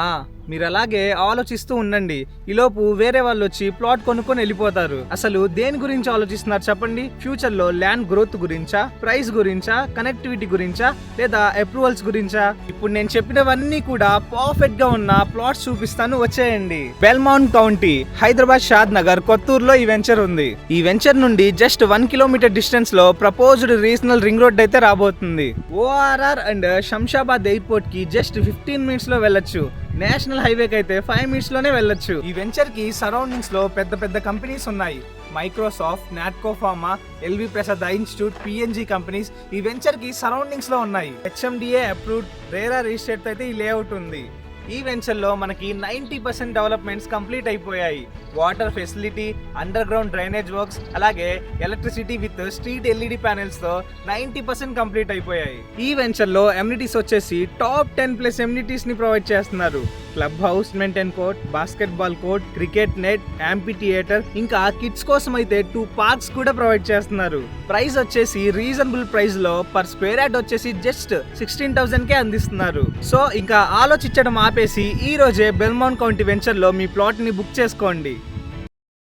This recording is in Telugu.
ఆ మీరు అలాగే ఆలోచిస్తూ ఉండండి. ఈలోపు వేరే వాళ్ళు వచ్చి ప్లాట్ కొనుక్కొని వెళ్ళిపోతారు. అసలు దేని గురించి ఆలోచిస్తున్నారు చెప్పండి? ఫ్యూచర్ లో ల్యాండ్ గ్రోత్ గురించా, ప్రైస్ గురించా, కనెక్టివిటీ గురించా, లేదా అప్రూవల్స్ గురించా? ఇప్పుడు నేను చెప్పినవన్నీ కూడా పర్ఫెక్ట్ గా ఉన్న ప్లాట్స్ చూపిస్తాను, వచ్చేయండి. బెల్మౌంట్ కౌంటీ, హైదరాబాద్ షాద్ నగర్, కొత్తూరులో ఈ వెంచర్ ఉంది. ఈ వెంచర్ నుండి జస్ట్ 1 కిలోమీటర్ డిస్టెన్స్ లో ప్రపోజ్డ్ రీజనల్ రింగ్ రోడ్ అయితే రాబోతుంది. ఓఆర్ఆర్ అండ్ శంషాబాద్ ఎయిర్పోర్ట్ కి జస్ట్ 15 మినిట్స్ లో వెళ్ళొచ్చు. నేషనల్ హైవేకి అయితే 5 మినిట్స్ లోనే వెళ్ళొచ్చు. ఈ వెంచర్ కి సరౌండింగ్స్ లో పెద్ద పెద్ద కంపెనీస్ ఉన్నాయి. Microsoft, Natco Pharma, LV Prasad institute, PNG companies ఈ వెంచర్ కి సరౌండింగ్స్ లో ఉన్నాయి. హెచ్ఎండిఏ అప్రూవ్డ్, రేరా రిజిస్టర్డ్ అయితే ఈ లేఅవుట్ ఉంది. ఈ వెంచర్ లో మనకి 90% డెవలప్మెంట్స్ కంప్లీట్ అయిపోయాయి. Water facility, underground drainage works, అలాగే electricity with street LED panels తో 90% కంప్లీట్ అయిపోయాయి. ఈ వెంచర్ లో ఎమ్యూనిటీస్ వచ్చేసి టాప్ 10+ ఎమ్యూనిటీస్ ని ప్రొవైడ్ చేస్తున్నారు. Club house, badminton court, basketball court, cricket net, amphitheatre, ఇంకా కిడ్స్ కోసం అయితే 2 పార్క్స్ కూడా ప్రొవైడ్ చేస్తున్నారు. ప్రైస్ వచ్చేసి రీజనబుల్ ప్రైస్ లో పర్ స్క్వేర్ యార్డ్ వచ్చేసి జస్ట్ 16,000 కే అందిస్తున్నారు. సో ఇంకా ఆలోచించడం ఆపేసి ఈ రోజే బెల్మౌంట్ కౌంటీ వెంచర్ లో మీ ప్లాట్ ని బుక్ చేసుకోండి.